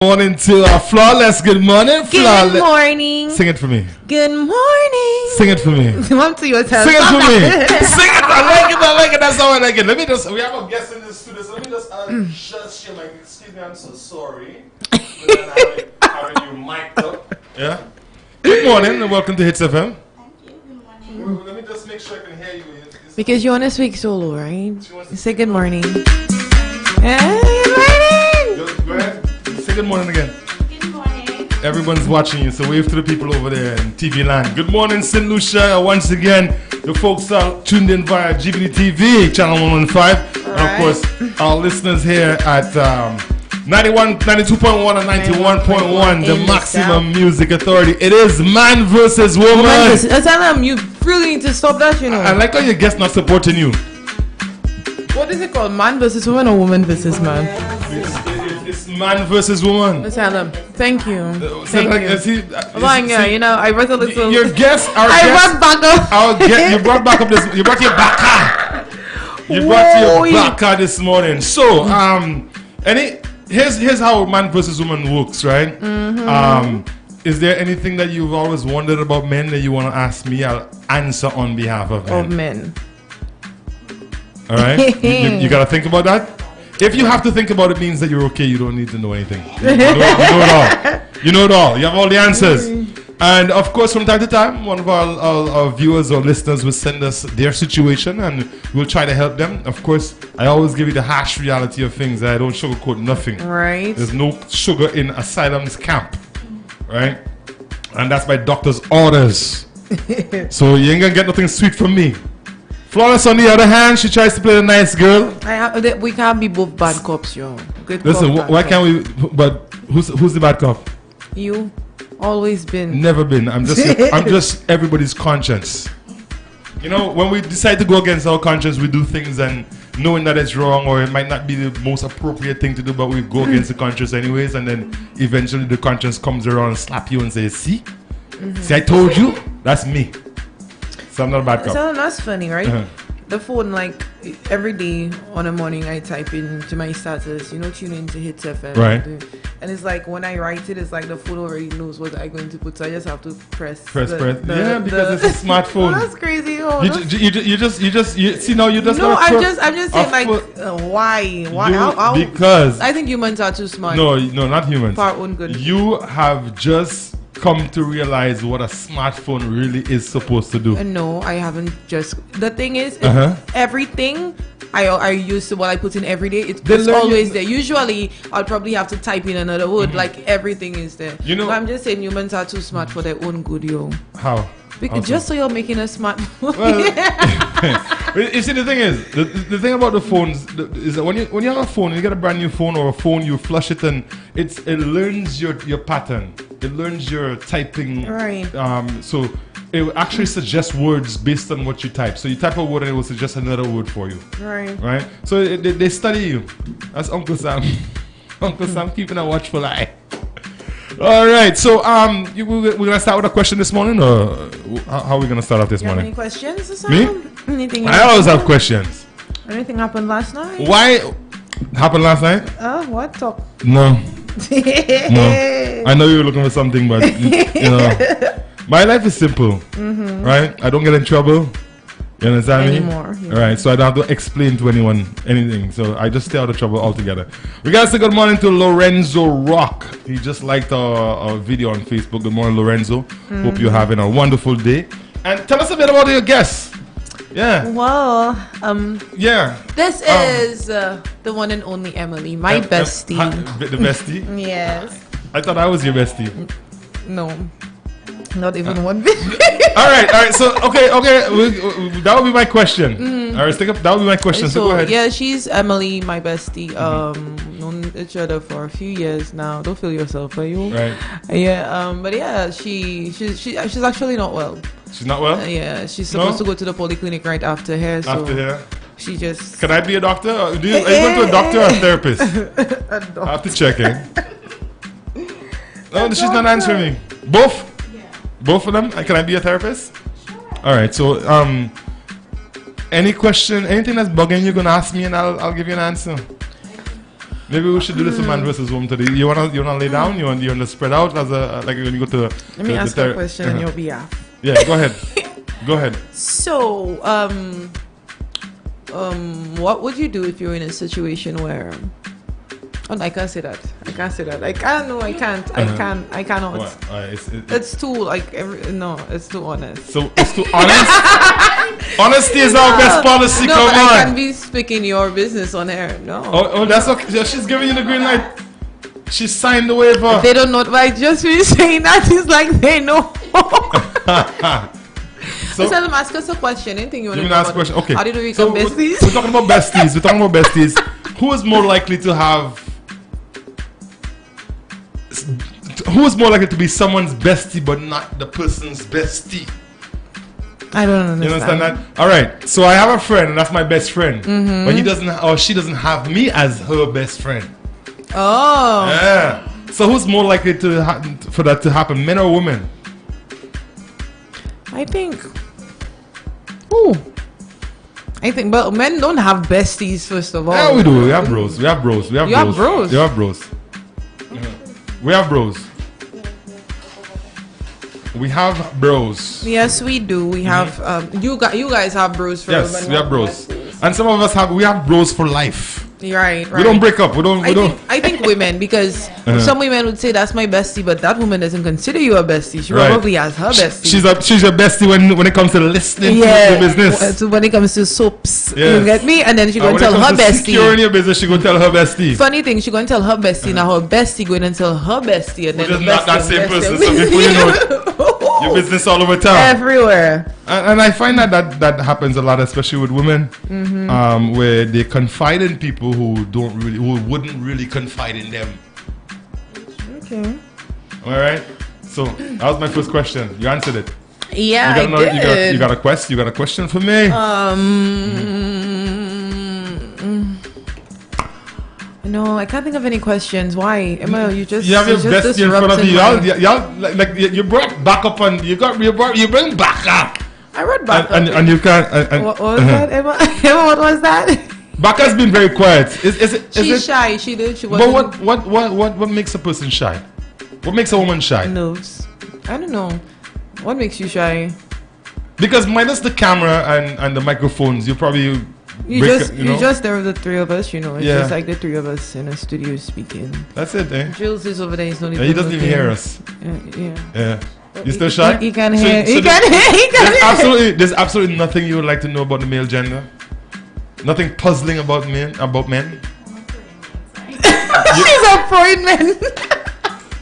Morning to Flawless. Good morning, Flawless. Good morning. Sing it for me. Good morning. Sing it for me. Want to yourself. Sing it for me. Sing it. I like it. That's how I like it. Let me just. We have a guest in the studio, so let me just share my. Excuse me. I'm so sorry. Having you mic'd up. Yeah. Good morning and welcome to Hits FM. Thank you. Good morning. Let me just make sure I can hear you. Because you want to speak solo, right? Say good morning. Yeah, good morning. Go ahead. Say good morning again. Good morning. Everyone's watching you, so wave to the people over there in TV land. Good morning, St. Lucia. Once again, the folks are tuned in via GVD TV, channel 115. And of course, our listeners here at 92.1 and 91.1, the Maximum Music Authority. It is man versus woman. You really need to stop that, you know. I like how your guest not supporting you. What is it called? Man versus woman or woman versus man? It's man versus woman. Let's tell them. Thank you. Thank you. See, you know, I brought a little. Your guest, brought back up. Our guest, you brought back up this. You brought your back car. You brought your back car this morning. So, here's how man versus woman works, right? Is there anything that you've always wondered about men that you want to ask me? I'll answer on behalf of men. All right, you gotta think about that. If you have to think about it, means that you're okay. You don't need to know anything. You know it all. You know it all. You have all the answers. And of course, from time to time, one of our viewers or listeners will send us their situation, and we'll try to help them. Of course, I always give you the harsh reality of things. I don't sugarcoat nothing. Right. There's no sugar in asylum's camp. Right. And that's by doctor's orders. So you ain't gonna get nothing sweet from me. Flawless, on the other hand, she tries to play the nice girl. We can't be both bad cops, yo. Listen, why can't we? But who's the bad cop? You, always been. Never been. I'm just everybody's conscience. You know, when we decide to go against our conscience, we do things and knowing that it's wrong or it might not be the most appropriate thing to do, but we go against the conscience anyways, and then eventually the conscience comes around and slap you and says, "See, see, I told you." That's me. So I'm not a bad cop. So that's funny, right? The phone, like every day on a morning, I type into my status, tune in to Hits FM. Right. And it's like when I write it, it's like the phone already knows what I'm going to put, so I just have to press. Because it's a smartphone. That's crazy. You see now you just. No, I'm just saying like why? How? Because I think humans are too smart. No, not humans. For our own good. You have just come to realize what a smartphone really is supposed to do. No, I haven't just. The thing is, everything I use to what I put in every day, it's always there. Usually, I'll probably have to type in another word. Like everything is there. So I'm just saying humans are too smart for their own good, yo. How? Because just so you're making a smart phone. You see, the thing is, the thing about the phones is that when you have a phone, you get a brand new phone or a phone, you flush it and it learns your pattern. It learns your typing. Right. So it will actually suggest words based on what you type. So you type a word and it will suggest another word for you. Right. Right. So they study you. That's Uncle Sam. Uncle Sam keeping a watchful eye. All right, so we're gonna start with a question this morning, or how are we gonna start off this morning? Any questions? Me? Anything? I always have questions. Anything happened last night? Why happened last night? What talk? No. No. I know you were looking for something, but my life is simple, right? I don't get in trouble. You understand Anymore, me? All right, so I don't have to explain to anyone anything. So I just stay out of trouble altogether. We gotta say good morning to Lorenzo Rock. He just liked our video on Facebook. Good morning, Lorenzo. Hope you're having a wonderful day. And tell us a bit about your guests. Yeah. Well, yeah. This is the one and only Emily, my bestie. The bestie? Yes. I thought I was your bestie. No. Not even one bit. all right. So okay. That would be my question. All right, that would be my question. So go ahead. Yeah, she's Emily, my bestie. Known each other for a few years now. Don't feel yourself, are you? Right. Yeah. But yeah, she's actually not well. She's not well. Yeah, she's supposed to go to the polyclinic right after here. So after here. She just. Can I be a doctor? Are you going to a doctor or a therapist? A doctor. I have to check in. No, she's not answering me. Both. Both of them? Can I be a therapist? Sure. All right. So, any question, anything that's bugging you, gonna ask me, and I'll give you an answer. Maybe we should do this man versus woman today. You wanna lay down? You wanna spread out as a like when you go to? Let me ask you a question on your behalf. Yeah, go ahead. Go ahead. So, what would you do if you're in a situation where? Oh, I can't say that. I can't. I cannot. It's too like it's too honest. So it's too honest. Honesty is our best policy. No, come on. I can't be speaking your business on air. No. Oh, that's okay. She's giving you the green light. She signed the waiver. They don't know. Like just me saying that is like they know. So let them ask us a question. Anything you want to ask a question? Okay. How did we become besties? We're talking about besties. Who is more likely to have? Who is more likely to be someone's bestie but not the person's bestie? I don't understand. You understand that? All right. So I have a friend, and that's my best friend. But he doesn't, or she doesn't have me as her best friend. Oh. Yeah. So who's more likely for that to happen, men or women? I think, but men don't have besties, first of all. Yeah, we do. We have bros. You have bros? We have bros. Yes, we do. We have, you guys have bros for yes, we have bros. And some of us we have bros for life. Right. We don't break up. I think women, because some women would say that's my bestie, but that woman doesn't consider you a bestie. She probably has her bestie. She's your bestie when it comes to listening to the business. So when it comes to soaps, you get me? And then she go and tell her bestie. Securing your business, she go tell her bestie. Funny thing, she go and tell her bestie. Now her bestie going and tell her bestie, and then the not that same person. So before you know it, your business all over town, everywhere. And I find that happens a lot, especially with women, where they confide in people who wouldn't really confide in them. Okay. All right. So that was my first question. You answered it. Yeah, I did. You got a question? You got a question for me? No, I can't think of any questions. Why, Emma? You have your bestie in front of you. Y'all like you brought back up and you bring back up. I read back up. And you can't. What was that, Emma? Emma, what was that? Baka's been very quiet. She's shy. She wasn't. But what makes a person shy? What makes a woman shy? Nerves. I don't know. What makes you shy? Because minus the camera and the microphones, you probably just there with the three of us. It's just like the three of us in a studio speaking. That's it, eh? Jules is over there. He's not even. He doesn't even hear us. Yeah. You still shy? He can hear. He can hear. There's absolutely nothing you would like to know about the male gender. Nothing puzzling about men. She's a pro in men.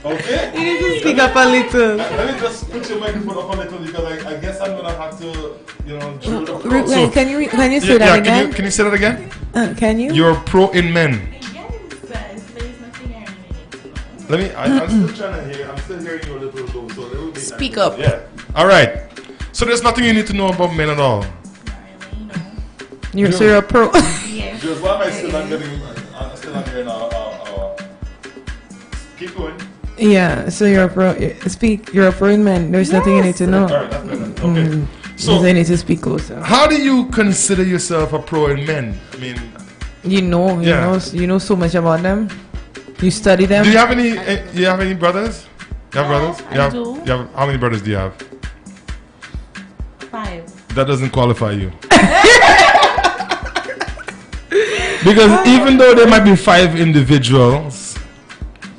Okay. You need to speak up a little. Let me just put your microphone up a little because I guess I'm gonna have to, drill the pro. So, can you say that again? Can you say that again? Can you? You're pro in men. There's nothing I really need to know. I'm still trying to hear. I'm still hearing you a little though. So there will be. Speak up. Yeah. All right. So there's nothing you need to know about men at all. So you're a pro. Yeah. Just why am I still not getting? I'm still not hearing keep going. Yeah, so you're a pro. You're a pro in men. There's nothing you need to know. All right, that's better. Okay. So you need to speak closer. How do you consider yourself a pro in men? I mean, you know so much about them. You study them. Do you have any? You have any brothers? You have brothers? I do. You have how many brothers do you have? 5. That doesn't qualify you. Because even though there might be 5 individuals,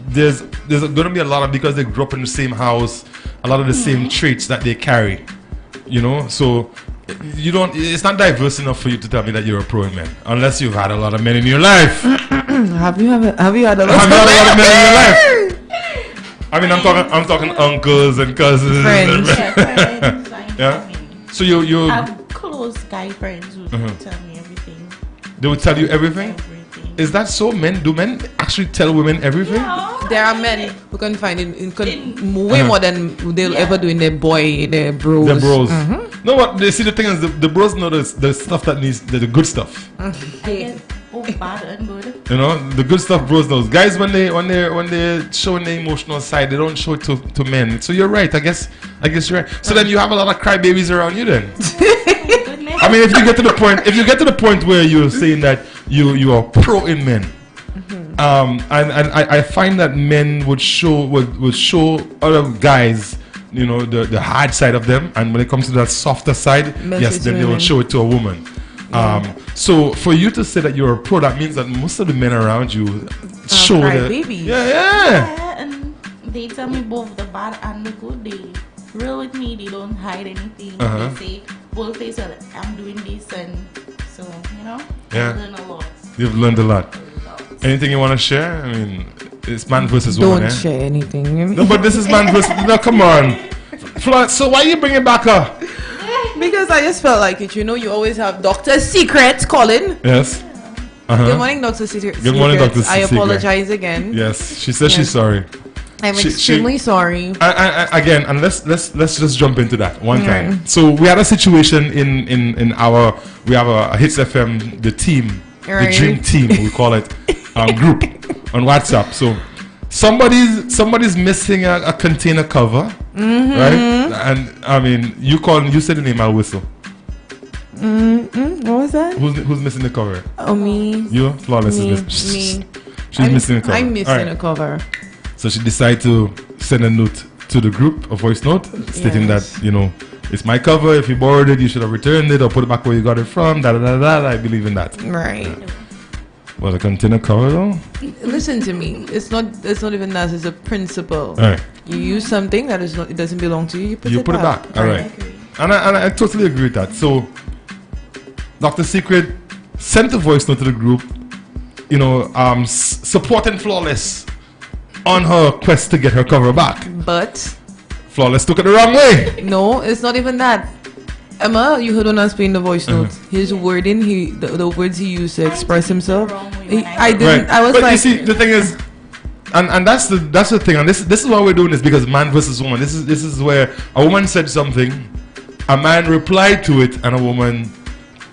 there's going to be a lot of, because they grew up in the same house, a lot of the same traits that they carry. So it's not diverse enough for you to tell me that you're a pro in men, unless you've had a lot of men in your life. Have you had a lot of men in your life? I mean, I'm talking uncles and cousins. Friends. Yeah. So you I have close guy friends who tell me everything. They would tell you everything? Is that so? Do men actually tell women everything? Yeah. There are men who can find it way more than they'll ever do in their bros. The bros. No, what they see, the thing is, the bros know the stuff that needs the good stuff. Bad and good. The good stuff bros knows. Guys, when they're showing the emotional side, they don't show it to men. So you're right. I guess you're right. So then you have a lot of crybabies around you then. I mean, if you get to the point where you're saying that you are pro in men, And I find that men would show other guys, you know, the hard side of them, and when it comes to that softer side, yes, then they will show it to a woman. So for you to say that you're a pro, that means that most of the men around you show that. Yeah, and they tell me both the bad and the good. They real with me. They don't hide anything. They say both face that I'm doing this, and so you know, I've learned a lot. You've learned a lot. Anything you want to share? I mean, it's man versus woman. Don't share anything. No, but this is man versus. No, come on. So why you bringing back her? Because I just felt like it. You know, you always have Dr. Secret calling. Yes. Good morning, Dr. Secret. Good morning, Dr. Secret. I apologize again. Yes, she says she's sorry. I'm extremely sorry. Again, and let's just jump into that one time. So we had a situation in our a Hits FM, the team, the dream team we call it, group on WhatsApp. So somebody's missing a container cover, right? And I mean, you said the name, I'll whistle. What was that? Who's missing the cover? Oh, me. You? Flawless is me. She's missing the cover. I'm missing a cover. So she decided to send a note to the group, a voice note, stating that, you know, it's my cover. If you borrowed it, you should have returned it or put it back where you got it from. I believe in that. Right. Well, the container cover though? Listen to me. It's not even that. It's a principle. All right. You use something that it doesn't belong to you. You put it back. All right. And I totally agree with that. So Dr. Secret sent a voice note to the group, you know, supporting Flawless on her quest to get her cover back. But Flawless took it the wrong way. No, it's not even that. Emma, you heard when I was playing the voice note. His wording, the words he used to express himself. I didn't. Right. I was but you see, the thing is, and that's the thing. And this is why we're doing this, because man versus woman. This is where a woman said something, a man replied to it, and a woman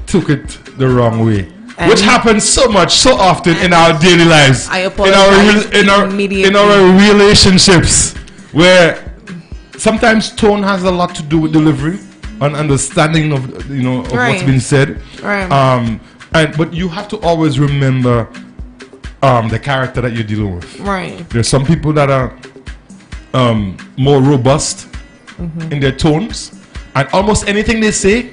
took it the wrong way. Which happens so often in our daily lives. I apologize in our relationships, where sometimes tone has a lot to do with delivery and understanding of what's been said. Right. But you have to always remember the character that you're dealing with. Right. There's some people that are more robust in their tones, and almost anything they say,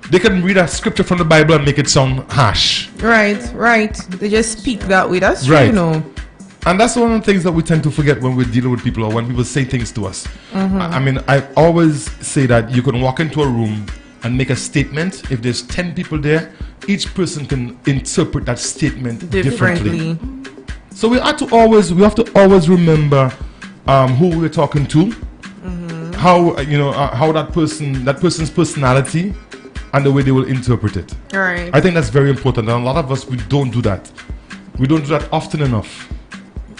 they can read a scripture from the Bible and make it sound harsh. Right. They just speak that way. That's right. True, you know. And that's one of the things that we tend to forget when we're dealing with people or when people say things to us. I mean, I always say that you can walk into a room and make a statement. If there's 10 people there, each person can interpret that statement differently. So we have to always remember who we're talking to, how that person's personality, and the way they will interpret it. Right. I think that's very important. And a lot of us, we don't do that. We don't do that often enough.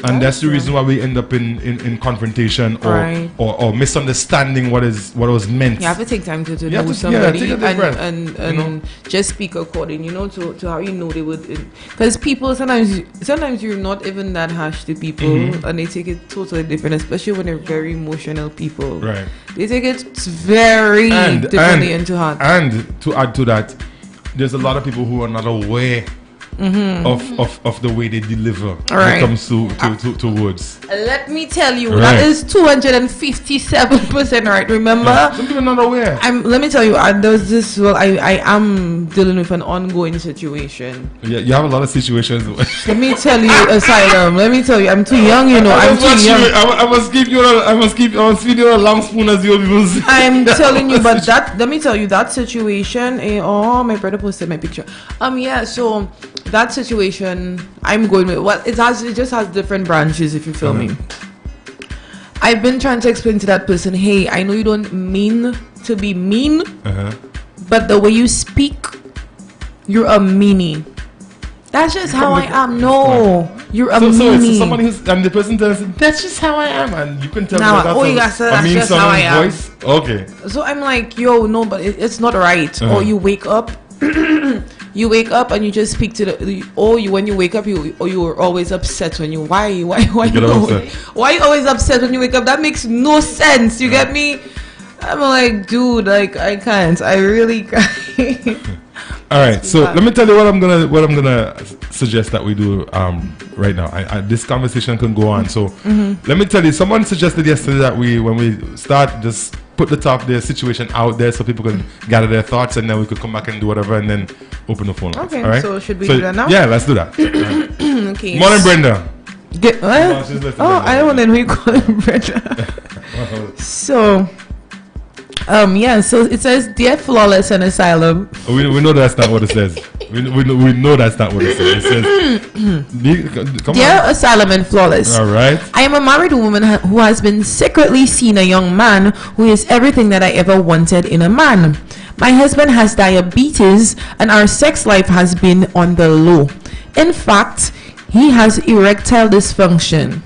And that's the reason why we end up in confrontation or misunderstanding what was meant. You have to take time to know somebody and just speak according, to how you know they would. Because people sometimes you're not even that harsh to people, and they take it totally different, especially when they're very emotional people. Right. They take it very differently into heart. And to add to that, there's a lot of people who are not aware of the way they deliver when it comes to words. Let me tell you, that is 257% right. Remember? Yeah. Some people are not aware. Let me tell you, there's this. Well, I am dealing with an ongoing situation. Yeah, you have a lot of situations. Let me tell you, Asylum. Let me tell you, I'm too young. I'm too young. I must give you a long spoon as you lose. I'm telling you, but let me tell you, that situation. My brother posted my picture. So that situation I'm going with, well, it just has different branches, if you feel me. I've been trying to explain to that person, hey, I know you don't mean to be mean, but the way you speak, you're a meanie. That's just how I am. No, you're a meanie. So somebody and the person tells you, that's just how I am, and you can tell that's just how I am. Voice. Okay. So I'm like, yo, no, but it's not right. Or you wake up. You wake up and you just speak to when you wake up, you're always upset when you why you always upset when you wake up? That makes no sense. You get me? I'm like, dude, like I can't. I really can't. All right, so let me tell you what I'm gonna suggest that we do right now. This conversation can go on. So let me tell you, someone suggested yesterday that when we start, just put the situation out there so people can gather their thoughts, and then we could come back and do whatever, and then open the phone lines. Okay, all right? so should we do that now? Yeah, let's do that. Okay. Morning, Brenda. I don't want to know you call him Brenda. So. So it says, "Dear Flawless and Asylum." We know that's not what it says. We know that's not what it says. It says, "Dear Asylum and Flawless." All right. I am a married woman who has been secretly seeing a young man who is everything that I ever wanted in a man. My husband has diabetes and our sex life has been on the low. In fact, he has erectile dysfunction.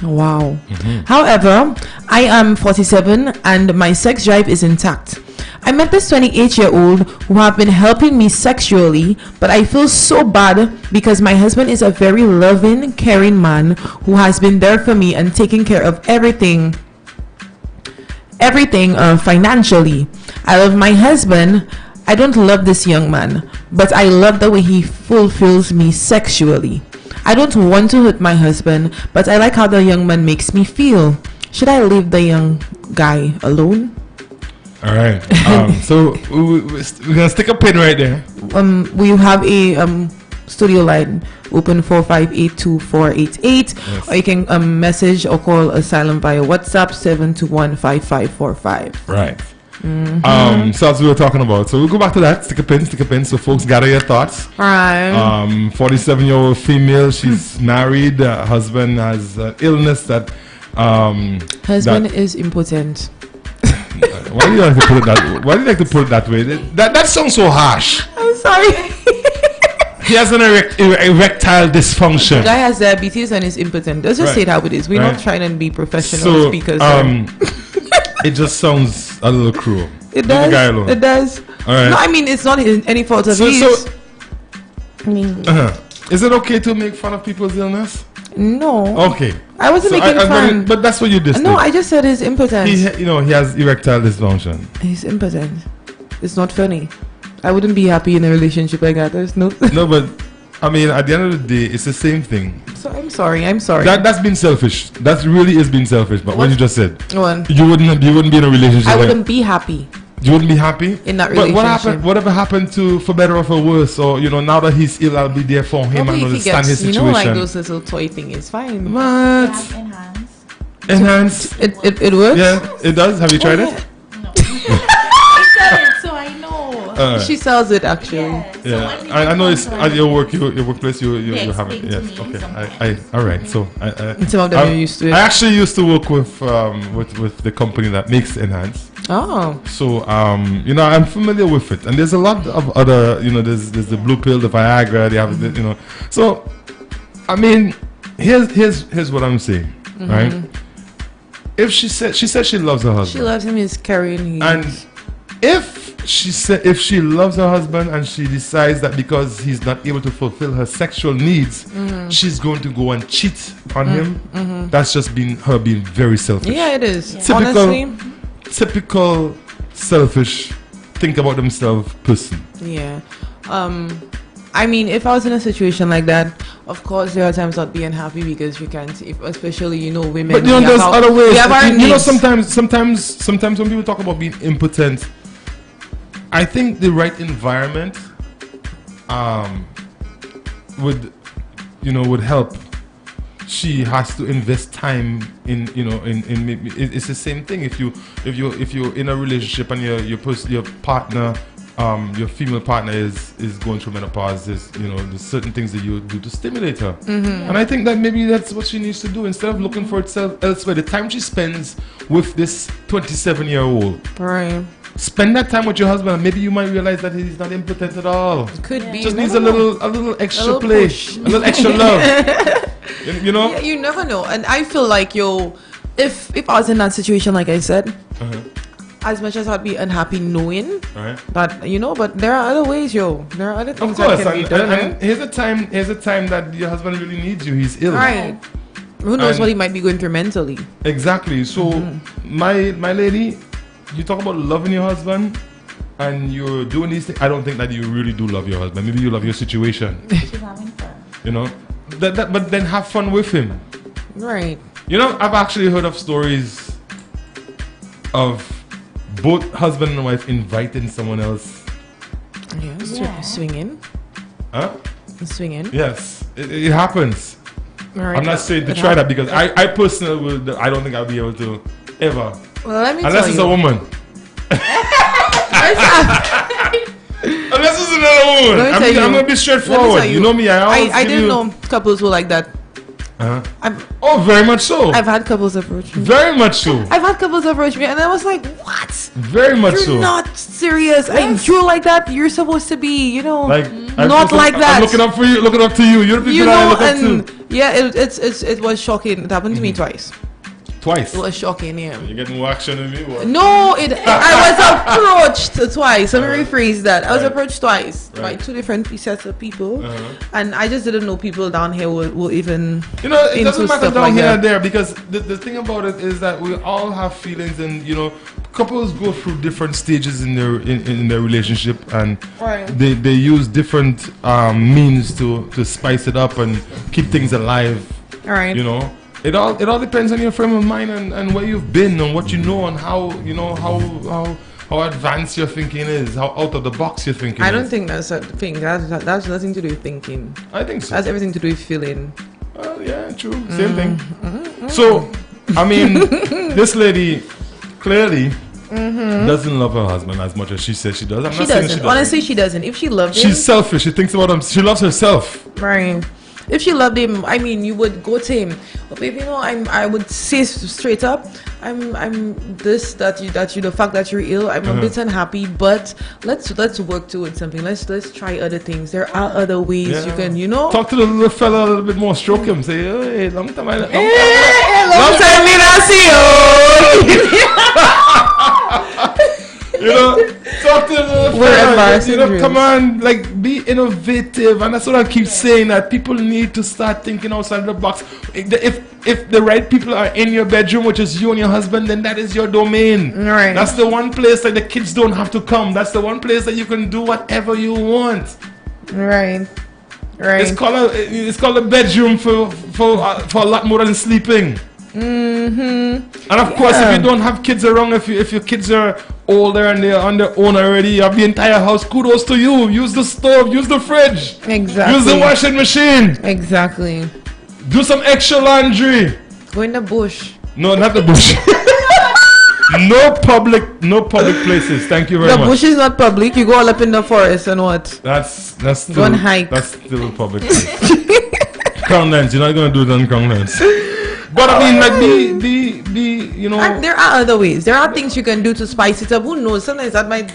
Wow. However, I am 47 and my sex drive is intact. I met this 28-year-old who have been helping me sexually, but I feel so bad because my husband is a very loving, caring man who has been there for me and taking care of everything financially. I love my husband. I don't love this young man, but I love the way he fulfills me sexually. I don't want to hurt my husband, but I like how the young man makes me feel. Should I leave the young guy alone? All right. So we're gonna stick a pin right there. We have a studio line open 4582488, yes. Or you can message or call Asylum via WhatsApp 7215545. Right. So as we were talking about, so we'll go back to that. Stick a pin. So folks, gather your thoughts. Right. 47-year-old female. She's married. Husband has illness that. Husband is impotent. Why do you like to put it that? Why do you like to put it that way? That sounds so harsh. I'm sorry. He has an erectile dysfunction. The guy has diabetes and is impotent. Let's just say it how it is. We're not trying to be professional speakers. It just sounds a little cruel. It does. Leave the guy alone. It does. All right. No, I mean it's not any fault of his. I mean, is it okay to make fun of people's illness? No. Okay. I wasn't making fun. But that's what you did. No, I just said he's impotent. He has erectile dysfunction. He's impotent. It's not funny. I wouldn't be happy in a relationship like that. There's no. No, but I mean, at the end of the day, it's the same thing. So I'm sorry. That's been selfish. That really is being selfish. But what you just said, you wouldn't be in a relationship. I wouldn't be happy. You wouldn't be happy in that relationship. But what happened? Whatever happened to for better or for worse? Or now that he's ill, I'll be there for him and understand his situation. Like those little toy thing is fine. What? Enhance. It works. Yeah, it does. Have you tried it? No. I said it, so I know. She sells it actually. Yeah, so I know it's at your workplace. You have it. Yes. Okay. All right. So some of them are used to it. I actually used to work with the company that makes Enhance. Oh. So I'm familiar with it, and there's a lot of other there's the blue pill, the Viagra. They have So, I mean, here's what I'm saying, right? If she said she loves her husband, she loves him. He's carrying. And if she loves her husband and she decides that because he's not able to fulfill her sexual needs, she's going to go and cheat on him, that's just her being very selfish. Yeah, it is. Honestly. Typical selfish, think about themselves person. Yeah. I mean, if I was in a situation like that, of course there are times I'd be unhappy because you can't, especially women. But there's other ways. We have our needs. Sometimes when people talk about being impotent, I think the right environment would help. She has to invest time in it's the same thing. If you're in a relationship and your partner, your female partner is going through menopause, there's certain things that you do to stimulate her, and I think that maybe that's what she needs to do instead of looking for itself elsewhere. The time she spends with this 27-year-old, right? Spend that time with your husband, and maybe you might realize that he's not impotent at all. Could be. Just needs a little extra play, a little extra love. Yeah, you never know. And I feel like if I was in that situation, like I said, as much as I'd be unhappy knowing that, but there are other ways, There are other things that can be done. And here's a time that your husband really needs you. He's ill. Right. Who knows what he might be going through mentally. Exactly. So my lady, you talk about loving your husband. and you're doing these things, I don't think that you really do love your husband. Maybe you love your situation. She's having fun. You know, but then have fun with him. Right. You know, I've actually heard of stories of both husband and wife inviting someone else. Yeah. Swinging. Huh? Swinging. Yes, it happens. Right. I'm not saying to try that because I personally would. I don't think I'll be able to ever. Well, let me unless tell it's you. a woman. Unless it's another woman. I'm gonna be straightforward. You know me. I didn't know couples were like that. Oh, very much so. I've had couples approach me. Very much so. I've had couples approach me, and I was like, "What? Very much so. You're not serious. Yes. You're like that. You're supposed to be, like not like that. I'm looking up for you. Looking up to you. You're the people I look up to. Yeah, it was shocking. It happened to me twice. Twice. It was shocking. Yeah. You're getting more action than me. What? No, I was approached twice. Let me rephrase that. I was approached twice by two different sets of people, and I just didn't know people down here will even. You know, it doesn't matter down like here and there because the thing about it is that we all have feelings, and you know, couples go through different stages in their relationship, and they use different means to spice it up and keep things alive. All right. You know. It all depends on your frame of mind and where you've been and what you know and how you know how advanced your thinking is, how out of the box your thinking is. I don't think that's a thing. That's nothing to do with thinking. I think so. That's everything to do with feeling. Yeah, true. Same thing. So, I mean, this lady clearly doesn't love her husband as much as she says she does. She doesn't. Honestly, she doesn't. If she loved him, she's selfish. She thinks about him. She loves herself. Right. If she loved him, I mean, you would go to him. But babe, you know, I would say straight up, I'm this that you the fact that you're ill. I'm a bit unhappy, but let's work towards something. Let's try other things. There are other ways you can, you know. Talk to the little fella a little bit more. Stroke him. Say, hey, long time me not see you. You know, talk to the fella. You know, come on, like be innovative, and that's what I keep saying. That people need to start thinking outside the box. If the right people are in your bedroom, which is you and your husband, then that is your domain. Right. That's the one place that the kids don't have to come. That's the one place that you can do whatever you want. Right. Right. It's called a bedroom for a lot more than sleeping. And of course, if you don't have kids around, if your kids are older and they're on their own already, you have the entire house, kudos to you. Use the stove, use the fridge, exactly. Use the washing machine, exactly. Do some extra laundry. Go in the bush. No, not the bush. No public places. Thank you very much. The bush is not public. You go all up in the forest and what? That's still, go and hike. That's still public. Crownlands. You're not gonna do it on Crownlands. But I mean, like, you know. And there are other ways. There are things you can do to spice it up. Who knows? Sometimes that might,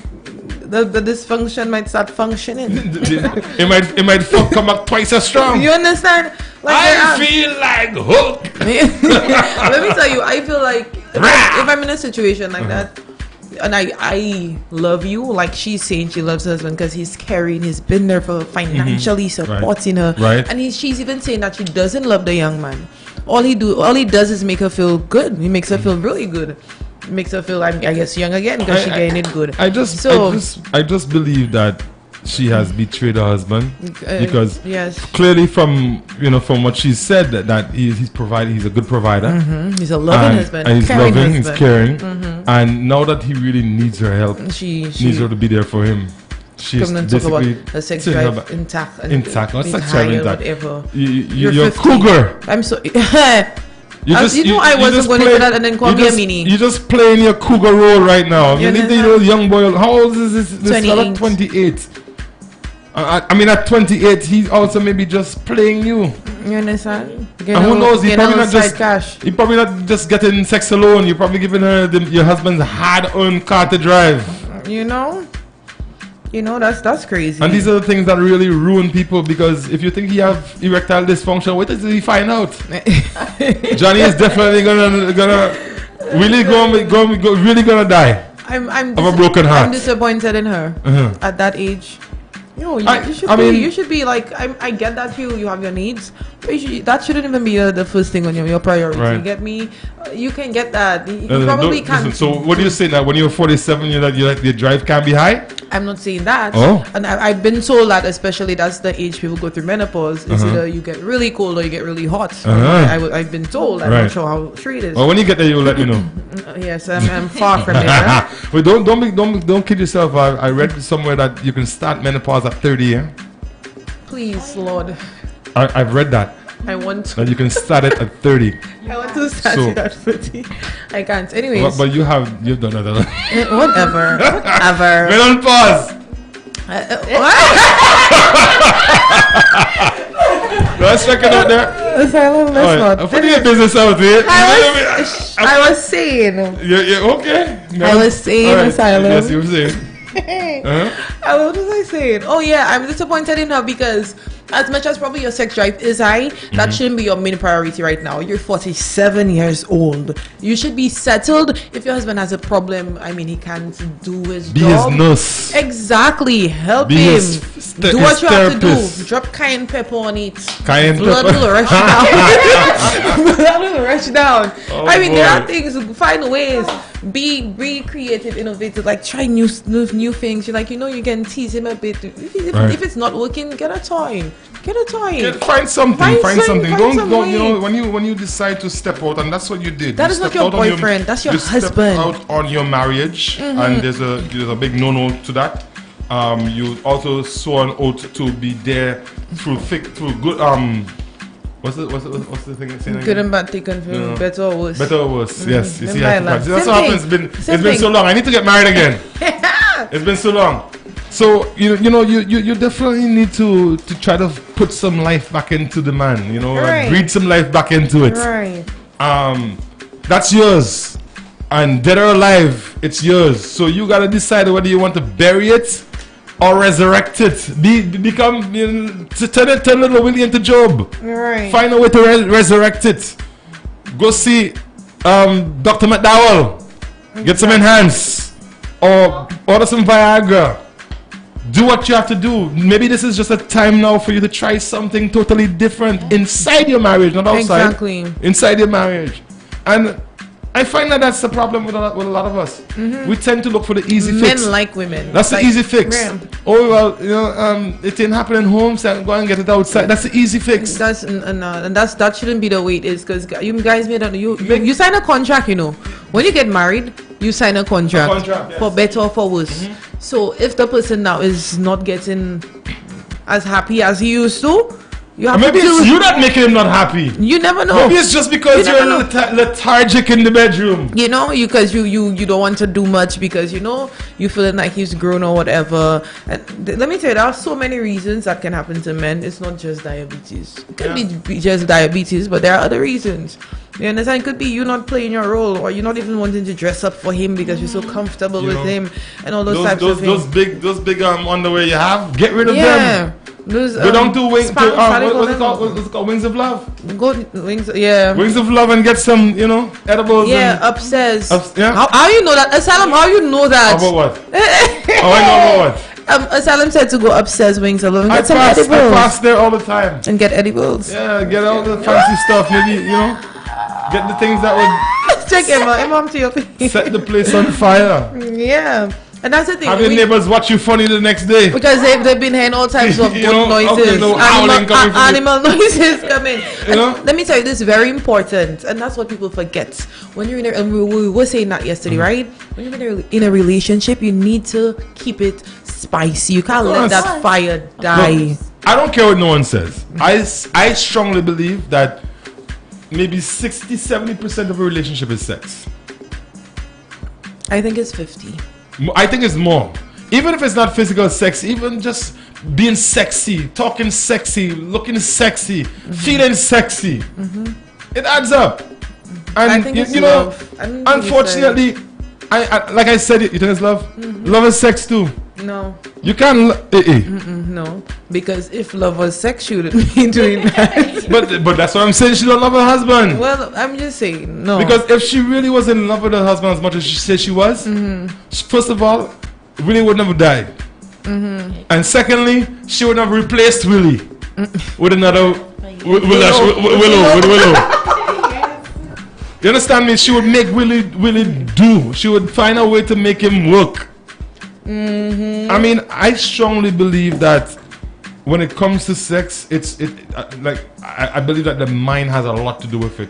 the dysfunction might start functioning. it might come back twice as strong. You understand? Like I feel like Hulk. Let me tell you, I feel like if I'm in a situation like that, and I love you, like she's saying she loves her husband because he's caring, he's been there for financially supporting her, and she's even saying that she doesn't love the young man. All he does is make her feel good. He makes her feel really good. Makes her feel, I guess, young again because she's getting it good. I just believe that she has betrayed her husband because clearly from what she said that he's providing, he's a good provider. He's a loving husband, and he's loving, he's caring, and now that he really needs her help, she needs her to be there for him. She's basically the sex drive intact. Not sex drive intact. Whatever. You're a cougar. I'm so. I wasn't going to do that and then call me a mini. You're just playing your cougar role right now. You need the little young boy. How old is this fella? 28. I mean, at 28, he's also maybe just playing you. You understand? And who knows? He probably not just getting sex alone. You're probably giving her your husband's hard-earned car to drive. You know, that's crazy. And these are the things that really ruin people, because if you think you have erectile dysfunction, wait until you find out. Johnny is definitely gonna really gonna die. I'm of a broken heart. I'm disappointed in her at that age. You should be like, I get that you have your needs, but that shouldn't even be the first thing on your priority. Right. You get me? You can get that. You probably can't. Listen, so what do you say that when you're 47, you're like the drive can't be high? I'm not saying that. Oh. And I've been told that, especially that's the age people go through menopause. It's either you get really cold or you get really hot. I've been told. I'm not sure how true it is. Well, when you get there, you'll let me know. Yes, I'm far from it. Huh? But don't kid yourself. I read somewhere that you can start menopause at 30. Yeah. Please, Lord. I've read that. I want to. That you can start it at 30. I want to start it at 30. I can't. Anyways. But you've done that. Whatever. We don't pause. Let's check it out there. Asylum, let's not. Put your business out here. I was saying. Yeah, okay. No. I was saying, right. Asylum. Yes, you were saying. What was I saying? Oh yeah, I'm disappointed in her because as much as probably your sex drive is high, that shouldn't be your main priority right now. You're 47 years old. You should be settled. If your husband has a problem, I mean, he can't do his job. Be his nurse. Exactly. Help him. Do what you have to do. Drop cayenne pepper on it. Blood will rush down. Blood will rush down. Oh, I mean, there are things. Find ways. Be creative, innovative. Like try new things. You're like, you can tease him a bit. If it's not working, get a toy. Find something. Don't when you decide to step out, and that's what you did. That is not your boyfriend. That's your husband. Out on your marriage, and there's a big no to that. You also swore an oath to be there through good. What's the thing? Good and bad taken from better or worse. Better or worse. Yes. You see, that's what happens. It's been so long. I need to get married again. It's been so long. So you definitely need to try to put some life back into the man. Right. Breathe some life back into it. Right. That's yours, and dead or alive, it's yours. So you gotta decide whether you want to bury it or resurrect it. Turn little Willie into Job. Right. Find a way to resurrect it. Go see Dr. McDowell. Get some enhance or order some Viagra. Do what you have to do. Maybe this is just a time now for you to try something totally different inside your marriage, not outside. Exactly. Inside your marriage. And I find that's the problem with a lot of us. We tend to look for the easy fix. Men like women. That's the easy fix. Oh well, it ain't happening home, so go and get it outside. That's the easy fix. That shouldn't be the way it is, because you guys you sign a contract. When you get married, you sign a contract, yes. For better or for worse. So if the person now is not getting as happy as he used to, maybe it's you that making him not happy. You never know. Maybe it's just because you're lethargic in the bedroom. Because you don't want to do much because you feeling like he's grown or whatever. And let me tell you, there are so many reasons that can happen to men. It's not just diabetes. It could be just diabetes, but there are other reasons. You understand? It could be you not playing your role, or you're not even wanting to dress up for him because you're so comfortable with him, and all those types of things. Those big underwear you have, get rid of them. Go down to what's it called? Wings of Love. Wings of Love, and get some, edibles. Yeah, upstairs. How you know that? Asylum, how you know that? About what? I know about what? Asylum said to go upstairs, Wings of Love, and get some edibles. I pass there all the time. And get edibles. Yeah, get all the fancy stuff. Maybe, get the things that would check him to your thing. Set the place on fire. Yeah. And that's the thing. Have your neighbors watch you funny the next day? Because they've been hearing all types of good noises. Animal noises coming. Let me tell you, this is very important. And that's what people forget. When you're and we were saying that yesterday, right? When you're in a relationship, you need to keep it spicy. You can't let that fire die. Look, I don't care what no one says. I strongly believe that maybe 60-70% of a relationship is sex. I think it's 50. I think it's more. Even if it's not physical sex, even just being sexy, talking sexy, looking sexy, feeling sexy, it adds up. And I think it's love. Unfortunately, I like I said, you think it's love? Love is sex too. No. You can't. No, because if love was sex, she wouldn't be doing that. but that's what I'm saying. She don't love her husband. Well, I'm just saying no. Because if she really was in love with her husband as much as she said she was, first of all, really would never die. And secondly, she would have replaced Willie with another Willow. You understand me? She would make Willie do. She would find a way to make him work. I mean, I strongly believe that when it comes to sex, I believe that the mind has a lot to do with it.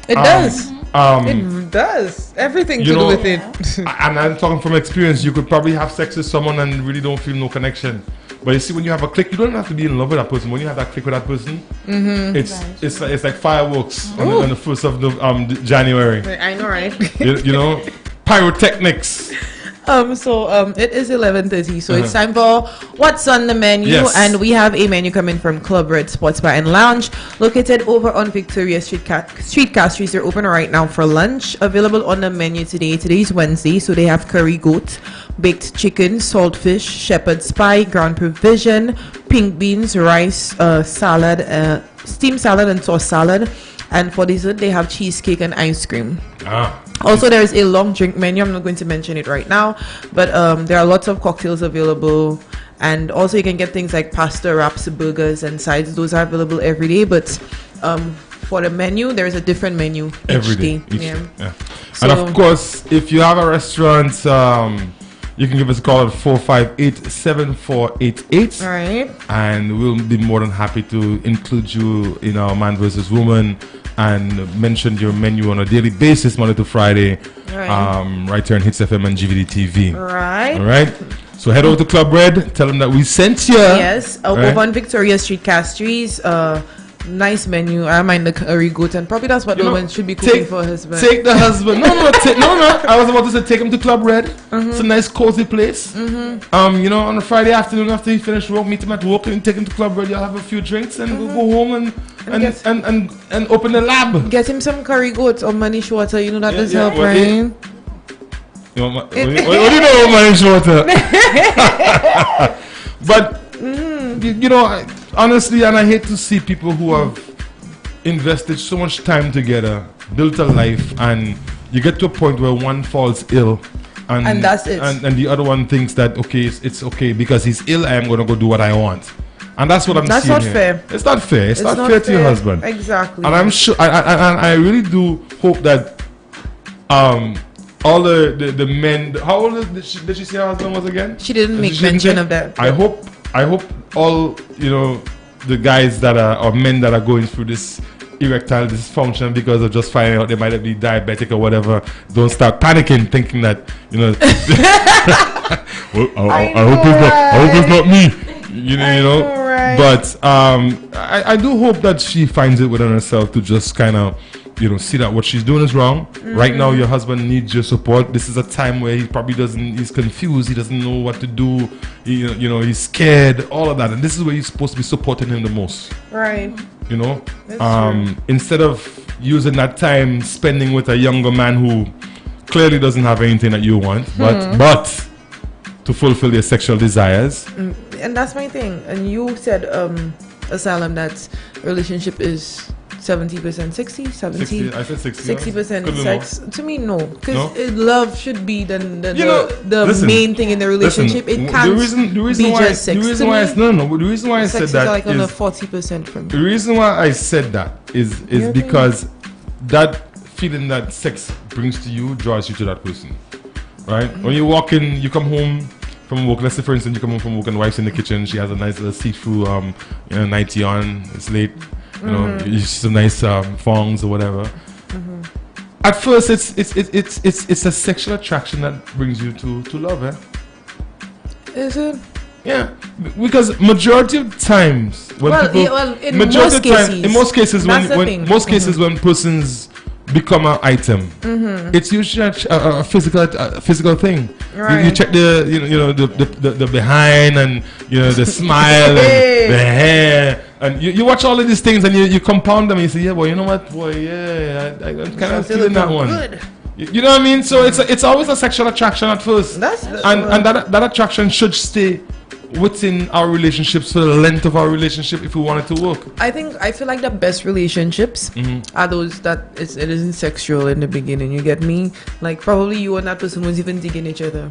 It does. It does. Everything to do with it. And I'm talking from experience. You could probably have sex with someone and really don't feel no connection. But you see, when you have a click, you don't have to be in love with that person. When you have that click with that person, it's like fireworks on the 1st of January. I know, right? you know, pyrotechnics. It is 11:30, so it's time for what's on the menu, and we have a menu coming from Club Red Sports Bar and Lounge, located over on Victoria Street. Castries. They're open right now for lunch. Available on the menu today. Today's Wednesday, so they have curry goat, baked chicken, saltfish, shepherd's pie, ground provision, pink beans, rice, salad, steamed salad, and sauce salad. And for dessert, they have cheesecake and ice cream. Also, there is a long drink menu. I'm not going to mention it right now, but there are lots of cocktails available. And also, you can get things like pasta, wraps, burgers, and sides. Those are available every day. But for the menu, there is a different menu every day. Yeah. So, and of course, if you have a restaurant, you can give us a call at 458-7488. All right. And we'll be more than happy to include you in our Man vs. Woman and mention your menu on a daily basis, Monday to Friday, right here on Hits FM and GVD TV. Right. All right. So head over to Club Red, tell them that we sent you. Yes, over on Victoria Street, Castries. Nice menu. I mind the curry goat, and probably that's what the woman should be cooking for her husband. Take the husband. No. I was about to say take him to Club Red. It's a nice, cozy place. On a Friday afternoon after he finished work, meet him at work and take him to Club Red. You'll have a few drinks and we'll go home and open the lab. Get him some curry goat or manish water. You know that does help, right? What do you know about manish water? But honestly, and I hate to see people who have invested so much time together, built a life, and you get to a point where one falls ill, and that's it. And the other one thinks that it's okay because he's ill. I am going to go do what I want, and that's what I'm seeing. That's not fair. It's not fair. It's not fair to your husband. Exactly. And I'm sure. I really do hope that all the men. How old did she say her husband was again? She didn't make mention of that. I hope all the guys that are or men that are going through this erectile dysfunction because of just finding out they might be diabetic or whatever, don't start panicking thinking that well, I hope it's not me. Right. But I do hope that she finds it within herself to just kind of see that what she's doing is wrong. Right now your husband needs your support. This is a time where he probably he's confused, he doesn't know what to do, he's scared, all of that, and this is where you're supposed to be supporting him the most, right? Instead of using that time spending with a younger man who clearly doesn't have anything that you want, but to fulfill your sexual desires. And that's my thing. And you said Asylum, that relationship is 70%, 60, 70. I said 60. 60% sex. To me, no, because love should be the main thing in the relationship. It can't be just sex. The reason why I said that like on the 40% from. The reason why I said that is because that feeling that sex brings to you draws you to that person, right? When you walk in, you come home from work. Let's say, for instance, you come home from work and wife's in the kitchen. She has a nice little see-through nightie on. It's late. You see some nice thongs or whatever. At first, it's a sexual attraction that brings you to love, Is it? Yeah, because majority of times when in most cases when persons become an item, it's usually a physical thing. Right. You check the behind and the smile and the hair, and you watch all of these things and you compound them and you say, yeah, well, you know what, boy, yeah, I'm kind of feeling that one. Good. You know what I mean? So it's always a sexual attraction at first, and that attraction should stay within our relationships for the length of our relationship if we want it to work. I feel like the best relationships are those that it isn't sexual in the beginning. You get me? Like probably you and that person was even digging each other.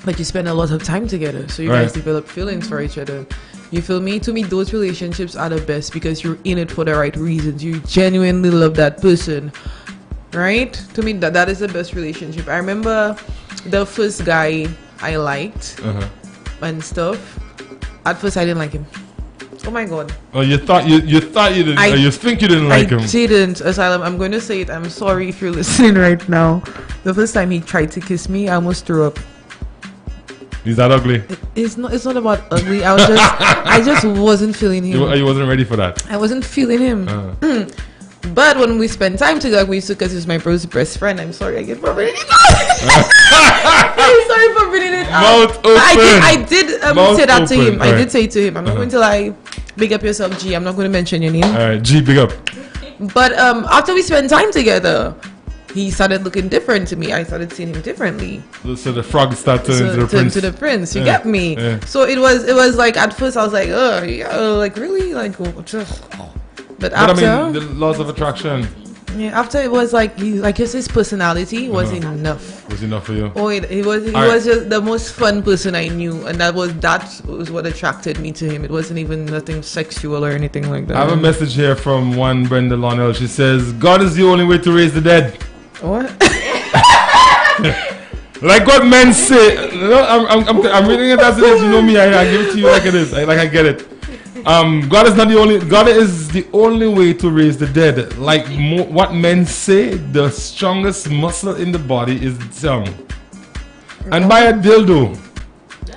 but you spend a lot of time together, so you guys develop feelings for each other. You feel me? To me, those relationships are the best because you're in it for the right reasons. You genuinely love that person, right? To me, that is the best relationship. I remember the first guy I liked and stuff. At first, I didn't like him. Oh my god. Oh, you thought you didn't. You think you didn't like him? I didn't. Asylum. I'm going to say it. I'm sorry if you're listening right now. The first time he tried to kiss me, I almost threw up. Is that ugly? It's not about ugly. I just wasn't feeling him. You wasn't ready for that. I wasn't feeling him. But when we spent time together, we used to, because he's my bro's best friend. I'm sorry, I get forbidden it. I'm sorry for forbidden it. Mouth open. I did say that open. to him. Right. I did say to him, I'm not going to lie. Big up yourself, G. I'm not going to mention your name. All right, G, big up. But after we spent time together, he started looking different to me. I started seeing him differently. So the frog started turning into the prince. You get me? Yeah. So it was like, at first I was like, like really? Like, but after, I mean, the laws of attraction. Yeah, after it was like just his personality was enough. Was enough for you? Oh, he was just the most fun person I knew, and that was what attracted me to him. It wasn't even nothing sexual or anything like that. I have a message here from one Brenda Lonell. She says, "God is the only way to raise the dead." What? Like what men say. No, I'm reading it as it is. You know me. I give it to you like it is. I get it. God is the only way to raise the dead. Like what men say, the strongest muscle in the body is the tongue. And buy a dildo.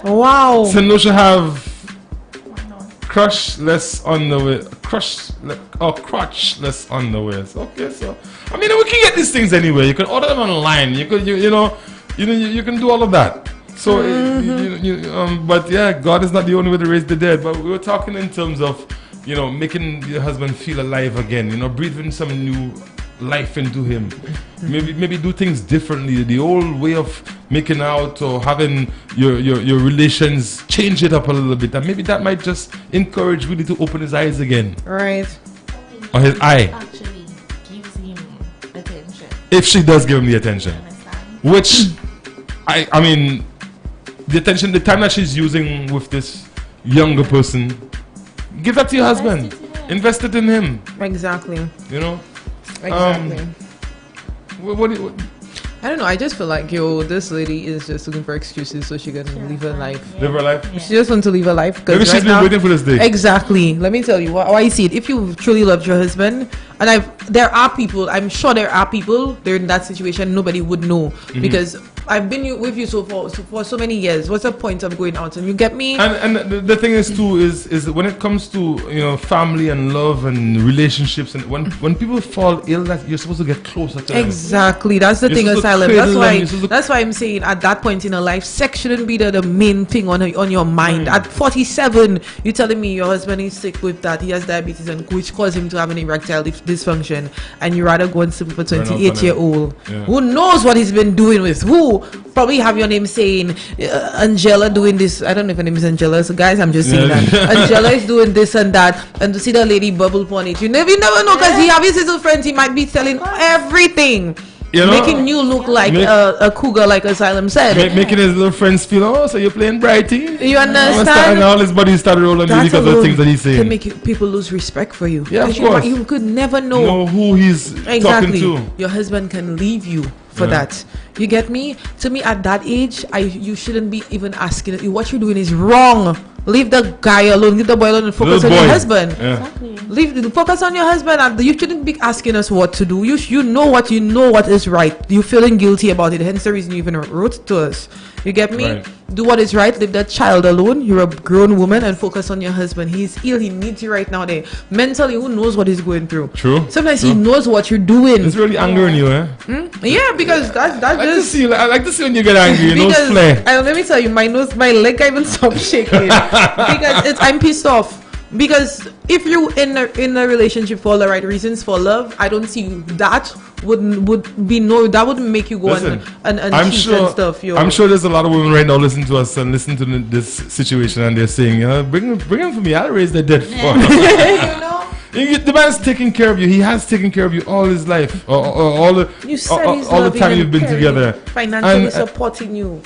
Wow. So no should have crotch less underwear. Crotch less underwear. Okay, so I mean we can get these things anyway. You can order them online. You can do all of that. So, but yeah, God is not the only way to raise the dead. But we were talking in terms of, making your husband feel alive again. Breathing some new life into him. Maybe do things differently. The old way of making out or having your relations, change it up a little bit, and maybe that might just encourage Willie to open his eyes again. Right. Or his eye. Actually, gives him attention. If she does give him the attention, which I mean. The time that she's using with this younger person, give that to your husband. Invest it in him. Exactly. Exactly. What I don't know. I just feel like this lady is just looking for excuses so she can live her life. Yeah. Live her life. Yeah. She just wants to live her life. Maybe she's been waiting for this day. Exactly. Let me tell you how I see it. If you truly loved your husband, and there are people. I'm sure there are people. They're in that situation. Nobody would know because I've been with you for so many years. What's the point of going out? And you get me? And the thing is too is when it comes to family and love and relationships, and when people fall ill, that you're supposed to get closer to them. Exactly. That's the thing, Asylum. That's why I'm saying at that point in her life, sex shouldn't be the main thing on your mind. At 47, you're telling me your husband is sick with that. He has diabetes, and which caused him to have an erectile dysfunction, and you rather go and sleep with a 28-year-old who knows what he's been doing with who. Probably have your name saying Angela doing this. I don't know if her name is Angela. So guys, I'm just saying that Angela is doing this and that, and to see the lady bubble upon it, you never know because he have his little friends. He might be telling everything. Making you look like a cougar, like Asylum said. Making his little friends feel, so you're playing brighty. You understand? And all his buddies started rolling because of the things that he's saying. Can make people lose respect for you. Yeah, of course. You could never know who he's talking to. Your husband can leave you for that. You get me? To me, at that age, you shouldn't be even asking. What you're doing is wrong. Leave the guy alone. Leave the boy alone and focus on your husband. Yeah. Exactly. Focus on your husband. And you shouldn't be asking us what to do. You know what is right. You're feeling guilty about it. Hence the reason you even wrote to us. You get me? Right. Do what is right. Leave that child alone. You're a grown woman and focus on your husband. He's ill. He needs you right now. There. Mentally, who knows what he's going through? True. Sometimes he knows what you're doing. It's really angering you, eh? Yeah, because that's I like to see when you get angry. Because let me tell you, my leg can't even stop shaking because I'm pissed off. Because if you're in a relationship for the right reasons, for love, I don't see that wouldn't make you go and cheat and stuff. I'm sure there's a lot of women right now listening to us and listening to this situation, and they're saying, bring him for me. I'll raise the dead for The man's taking care of you. He has taken care of you all his life, all the time you've been together, financially supporting you.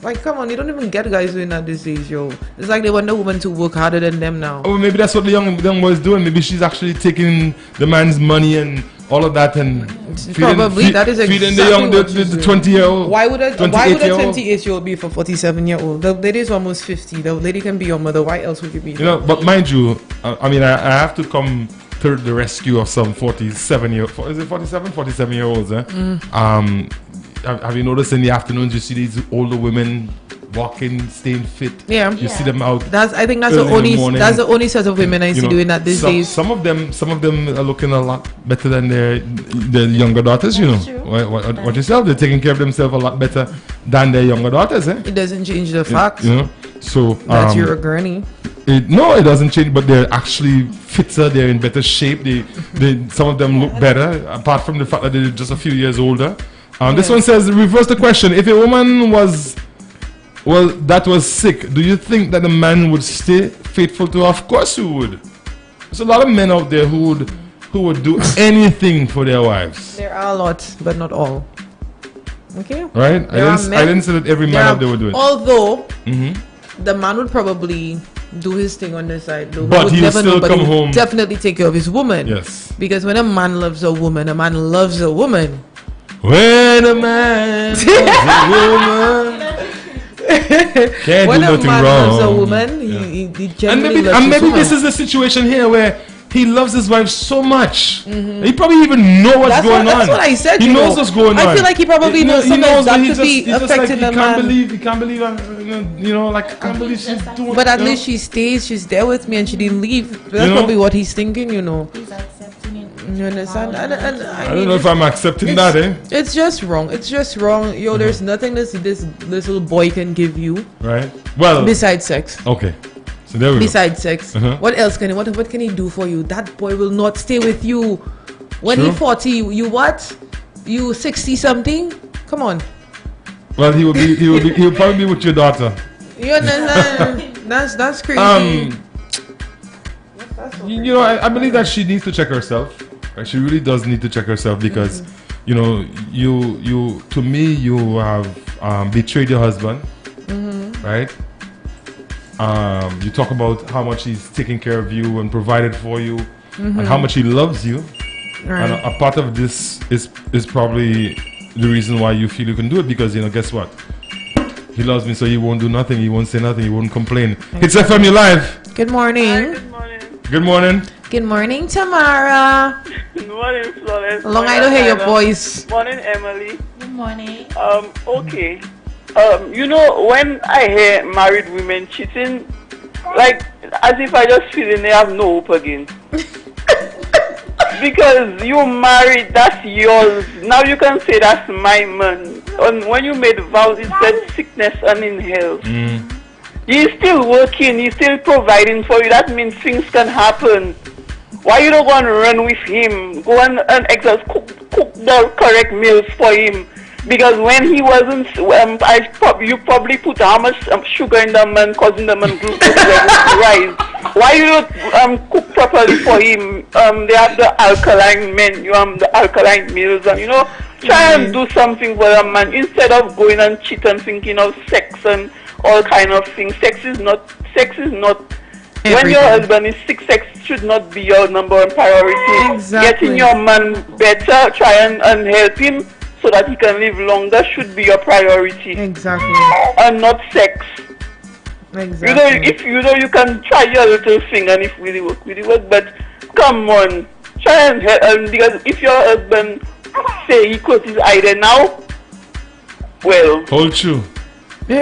Like, come on, you don't even get guys doing that these days, yo. It's like they want the woman to work harder than them now. Oh, maybe that's what the young boy is doing. Maybe she's actually taking the man's money and all of that and that is feeding the 20-year-old. Why would a 28-year-old be for 47-year-old? The lady is almost 50. The lady can be your mother. Why else would you be? You know, but mind you, I have to come to the rescue of some 47-year-olds. Have you noticed in the afternoons you see these older women walking, staying fit? Yeah, you see them out. I think that's the only set of women I see doing that these days. Some of them are looking a lot better than their younger daughters. You know, what yourself? They're taking care of themselves a lot better than their younger daughters. It doesn't change the fact. You know, so that you're a granny. No, it doesn't change. But they're actually fitter. They're in better shape. Some of them look better. Apart from the fact that they're just a few years older. This one says, reverse the question. If a woman was sick, do you think that the man would stay faithful to her? Of course he would. There's a lot of men out there who would do anything for their wives. There are a lot, but not all. Okay? Right? I didn't say that every man out there would do it. Although, the man would probably do his thing on the side. Though. But he would still come home. Definitely take care of his woman. Yes. Because when a man loves a woman, a man loves a woman. When a man loves a woman, can't when do nothing a man wrong. loves a woman, he genuinely loves his maybe woman. this is the situation here where he loves his wife so much. He probably even knows what's going on. That's what I said. He knows what's going on. I feel like he probably knows sometimes that could be affecting the man. He can't believe, I can't believe she's doing. But at least she stays. She's there with me, and she didn't leave. That's probably what he's thinking. He's accepting it. You understand? I don't know if I'm accepting that. It's just wrong. It's just wrong. Yo, there's nothing this little boy can give you. Right. Well. Besides sex. Okay. So there we go. Besides sex, what else can he? What can he do for you? That boy will not stay with you. When he's 40, you what? You 60 something? Come on. Well, he'll probably be with your daughter. You understand? that's crazy. I believe that she needs to check herself. She really does need to check herself because, you to me, you have betrayed your husband, right? You talk about how much he's taking care of you and provided for you, and how much he loves you. Right. And a part of this is probably the reason why you feel you can do it because guess what? He loves me, so he won't do nothing. He won't say nothing. He won't complain. It's FM You Live. Good morning. Hi, good morning. Good morning. Good morning, Tamara. Good morning, Flores. Long I don't hear your voice. Morning, Emily. Good morning. Okay. When I hear married women cheating, like as if I just feel they have no hope again. Because you married, that's yours. Now you can say that's my man. And when you made vows, it said sickness and in health. He's still working, he's still providing for you. That means things can happen. Why you don't go and run with him? Go and cook the correct meals for him. Because when he wasn't, you probably put how much sugar in the man, causing the man glucose levels to rise. Why you don't cook properly for him? They have the alkaline men, the alkaline meals, and try and do something for the man instead of going and cheat and thinking of sex and all kind of things. Sex is not. Everything. When your husband is sick, sex should not be your number one priority. Exactly. Getting your man better, try and help him so that he can live longer should be your priority. Exactly. And not sex. Exactly. If you can try your little thing and if really work, but come on, try and help. Because if your husband say he closed his eye there now, well. Hold true. So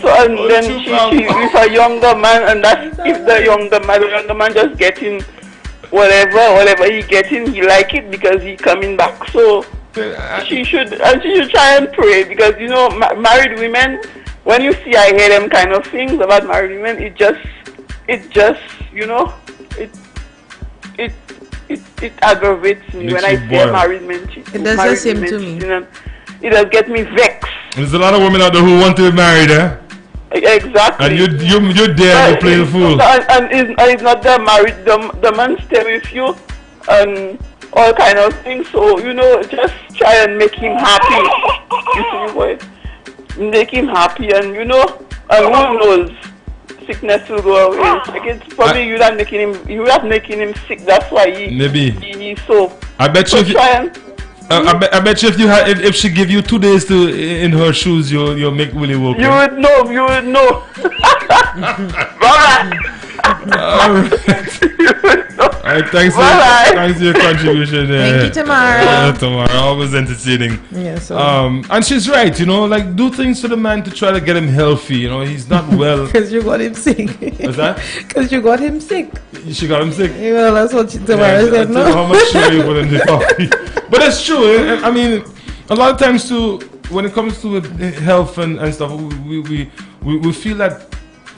and then she with a younger man, and that's if the younger man just getting whatever he getting, he like it because he coming back. So she should try and pray because married women, when you see I hear them kind of things about married women, it aggravates me when I see married men cheating. It does the same to me. It does get me vexed. There's a lot of women out there who want to be married, Exactly. And you're there to play the fool. And it's not the married, the man stay with you, and all kind of things. So, just try and make him happy. You see what? Make him happy, and and who knows, sickness will go away. Like it's probably you that making him sick. That's why he's so. I bet you. I bet you if she give you 2 days to in her shoes, you'll make Willie walk. You would know. Bye. All right, thanks for your contribution. Thank you, Tamara. Tamara, always entertaining. Yeah, so. And she's right, like do things for the man to try to get him healthy. He's not well. Because you got him sick. What's that? Because you got him sick. She got him sick. Well, that's what Tamara said. No. How much sugar you put in the coffee? But it's true. I mean, a lot of times too, when it comes to health and stuff, we feel that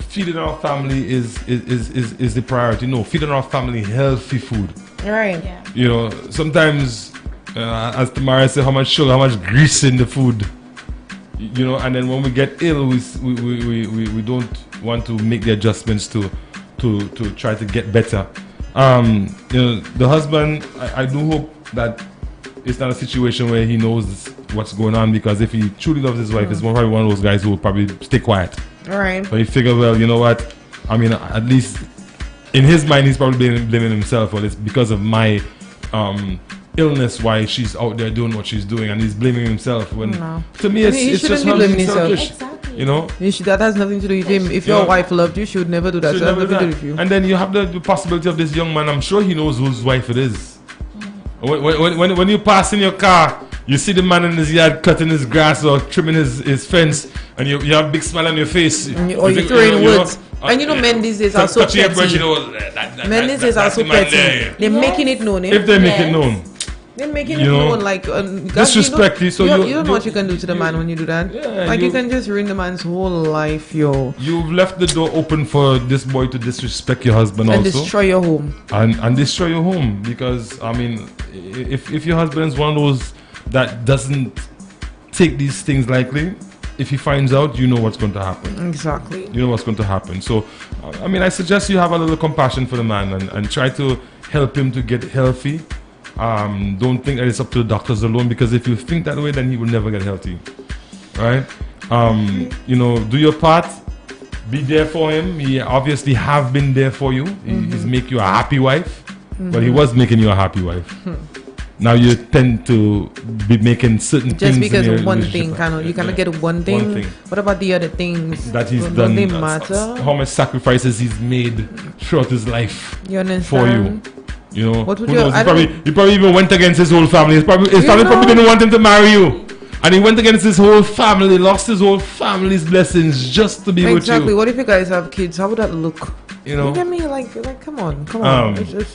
feeding our family is the priority. No, feeding our family healthy food. Right. Yeah. Sometimes, as Tamara said, how much sugar, how much grease in the food. And then when we get ill, we don't want to make the adjustments to try to get better. The husband, I do hope that it's not a situation where he knows what's going on, because if he truly loves his wife, he's probably one of those guys who will probably stay quiet. All right. But he figured, well, you know what? I mean, at least in his mind, he's probably blaming himself. Well, it's because of my illness why she's out there doing what she's doing, and he's blaming himself. When to me, it's just not selfish. Exactly. That has nothing to do with him. If your wife loved you, she would never do that. So nothing to do with you. And then you have the possibility of this young man. I'm sure he knows whose wife it is. When you pass in your car, you see the man in his yard cutting his grass or trimming his fence, and you have a big smile on your face. Or you throw in words. And men these days are so petty. Men these days are so petty. They're making it known. If they make it known. They're making it known, like disrespect. You don't know what you can do to the man when you do that. Yeah, you can just ruin the man's whole life, yo. You've left the door open for this boy to disrespect your husband and also, destroy your home. And destroy your home, because I mean, if your husband is one of those that doesn't take these things lightly, if he finds out, you know what's going to happen. Exactly. You know what's going to happen. So, I mean, I suggest you have a little compassion for the man and try to help him to get healthy. Don't think that it's up to the doctors alone, because if you think that way, then he will never get healthy. Right? Do your part. Be there for him. He obviously have been there for you. He's make you a happy wife. But he was making you a happy wife. Now you tend to be making certain just things. Just because one thing, you cannot get one thing. What about the other things that he's done? They matter. How much sacrifices he's made throughout his life for you. What would he probably even went against his whole family. His family probably didn't want him to marry you. And he went against his whole family, lost his whole family's blessings just to be with you. Exactly. What if you guys have kids? How would that look? Look at me, like come on.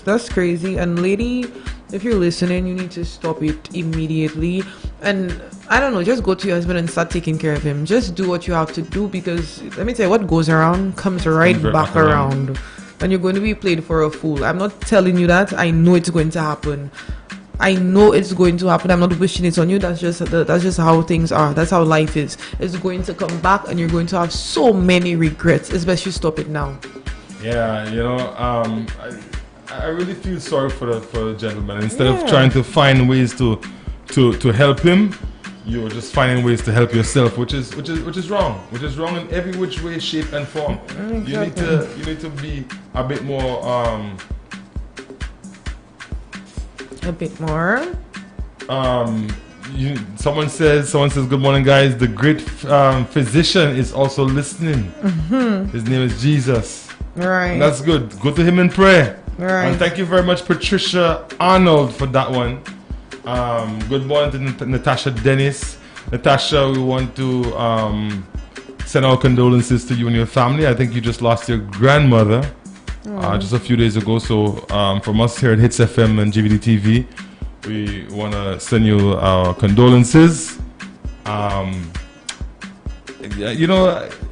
That's crazy. And lady, if you're listening, you need to stop it immediately. And I don't know, just go to your husband and start taking care of him. Just do what you have to do, because let me tell you, what goes around comes right back around. And you're going to be played for a fool. I'm not telling you that. I know it's going to happen. I'm not wishing it on you. That's just how things are. That's how life is. It's going to come back, and you're going to have so many regrets. It's best you stop it now. Yeah, I really feel sorry for the gentleman. Instead of trying to find ways to help him, you're just finding ways to help yourself, which is wrong. Which is wrong in every which way, shape, and form. Exactly. You need to be a bit more. Someone says, good morning, guys. The great physician is also listening. His name is Jesus. Right. And that's good. Go to him in prayer. Right. And thank you very much, Patricia Arnold, for that one. Good morning to Natasha Dennis. Natasha, we want to send our condolences to you and your family. I think you just lost your grandmother just a few days ago. So from us here at Hits FM and GVD TV, we want to send you our condolences.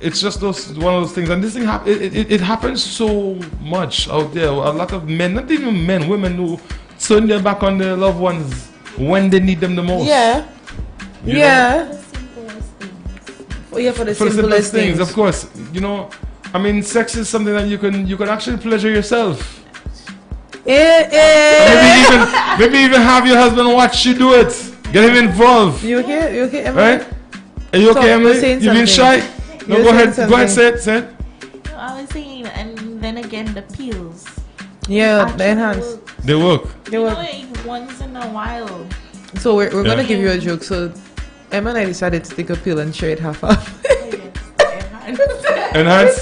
It's just one of those things, and this thing it happens so much out there. A lot of men, not even men, women who turn their back on their loved ones when they need them the most. Yeah. For the simplest things. Of course. I mean, sex is something that you can actually pleasure yourself. Maybe even have your husband watch you do it. Get him involved. You okay? You okay, Emily? Right? Are you okay, Emily? You being shy? No, go ahead. Go ahead, say it. No, I was saying, and then again, the pills. Yeah, the enhance. They work. They work. Once in a while. So we're gonna give you a joke. So Emma and I decided to take a pill and share it half. Enhance.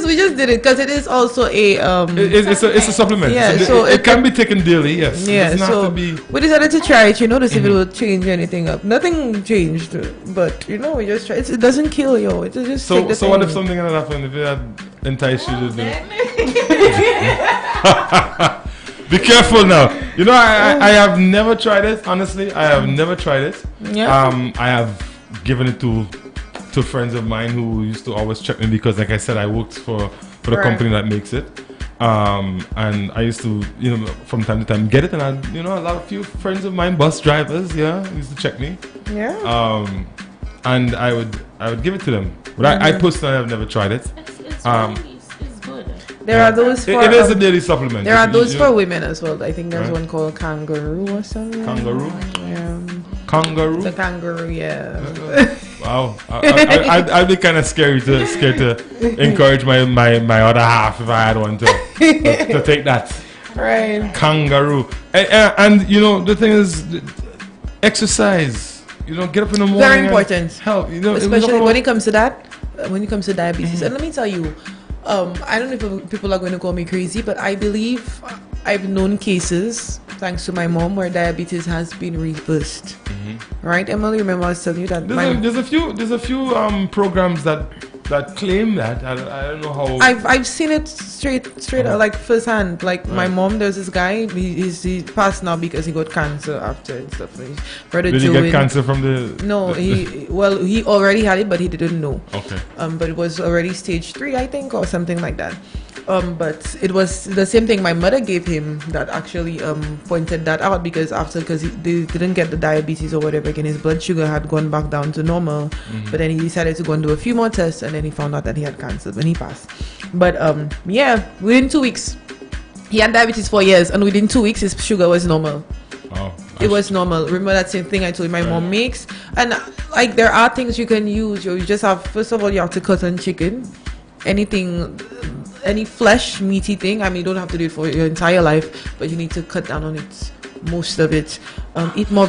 We just did it because it is also a it's a supplement. Yeah, so it can be taken daily. Yes. Yeah. So we decided to try it. You notice if it will change anything up. Nothing changed, but we just try. It doesn't kill you. It just so what if something had happened? If it had enticed you to do it? Be careful now. I have never tried it. Honestly, I have never tried it. Yeah. I have given it to friends of mine who used to always check me because, like I said, I worked for the company that makes it. And I used to, from time to time get it, and a few friends of mine, bus drivers, used to check me. Yeah. And I would give it to them, but I personally have never tried it. It's good. There are those for it is a daily supplement. There are those for women as well. I think there's one called kangaroo or something. Kangaroo. Kangaroo. The kangaroo, yeah. Wow, I'd be kind of scared to encourage my other half if I had one to take that. Right. Kangaroo, and the thing is, exercise. Get up in the morning. Very important. Help. Especially when it comes to that. When it comes to diabetes, and let me tell you, I don't know if people are going to call me crazy, but I believe I've known cases, thanks to my mom, where diabetes has been reversed. Right, Emily? Remember I was telling you that there's a few programs that claim that. I don't know how. I've seen it straight like firsthand. Like my mom, there's this guy. He passed now because he got cancer after and stuff. Did he get cancer from the? No, he already had it, but he didn't know. Okay. But it was already stage 3, I think, or something like that. But it was the same thing my mother gave him that actually pointed that out, because they didn't get the diabetes or whatever again, his blood sugar had gone back down to normal. But then he decided to go and do a few more tests, and then he found out that he had cancer when he passed. But within 2 weeks, he had diabetes for years, and within 2 weeks his sugar was normal. Wow. It was normal. Remember that same thing I told you my mom makes? And like there are things you can use. You just have, first of all, you have to cut on chicken. Any flesh, meaty thing. I mean, you don't have to do it for your entire life, but you need to cut down on it, most of it. Eat more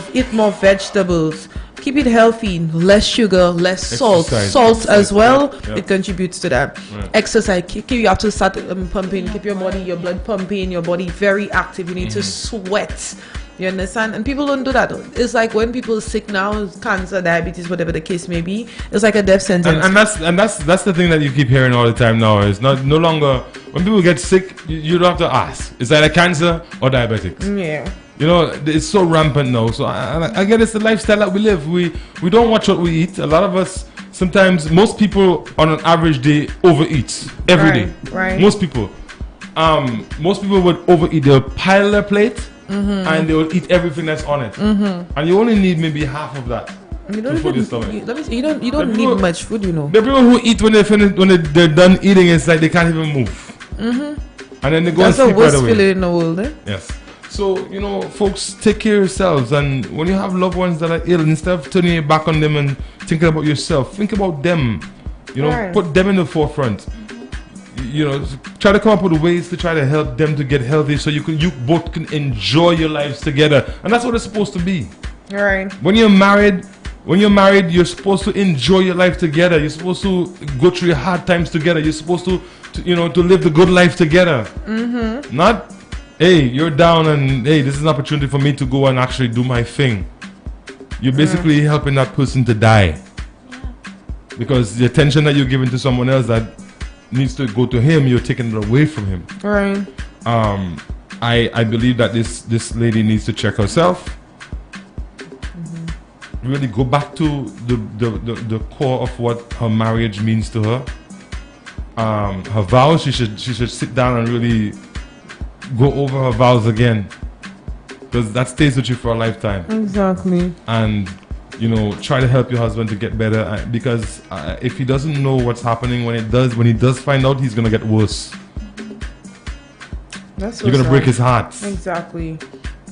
vegetables. Keep it healthy. Less sugar, less salt. Salt as well. Yeah. It contributes to that. Right. Exercise. You have to start pumping. Keep your blood pumping. Your body very active. You need to sweat. You understand? And people don't do that. It's like when people are sick now, cancer, diabetes, whatever the case may be, it's like a death sentence. And that's the thing that you keep hearing all the time now. It's no longer when people get sick, you don't have to ask. It's either cancer or diabetics. Yeah. It's so rampant now. So I get it's the lifestyle that we live. We don't watch what we eat. A lot of us, sometimes, most people on an average day overeat every day. Right. Most people would overeat. They'll pile their plate. And they will eat everything that's on it, and you only need maybe half of that. You don't need much food, The people who eat when they're done eating, it's like they can't even move, and then they go and sleep right away. That's the worst feeling in the world, eh? Yes. So folks, take care of yourselves, and when you have loved ones that are ill, instead of turning your back on them and thinking about yourself, think about them. Put them in the forefront. Try to come up with ways to try to help them to get healthy, so you both can enjoy your lives together, and that's what it's supposed to be. Right. When you're married, you're supposed to enjoy your life together. You're supposed to go through your hard times together. You're supposed to live the good life together. Not, hey, you're down and hey, this is an opportunity for me to go and actually do my thing. You're basically helping that person to die, because the attention that you're giving to someone else that needs to go to him, you're taking it away from him. Right. I believe that this lady needs to check herself. Really go back to the core of what her marriage means to her. Her vows, she should sit down and really go over her vows again, because that stays with you for a lifetime. Exactly. And try to help your husband to get better, because if he doesn't know what's happening, when he does find out, he's gonna get worse. That's so You're gonna sad. break his heart. Exactly.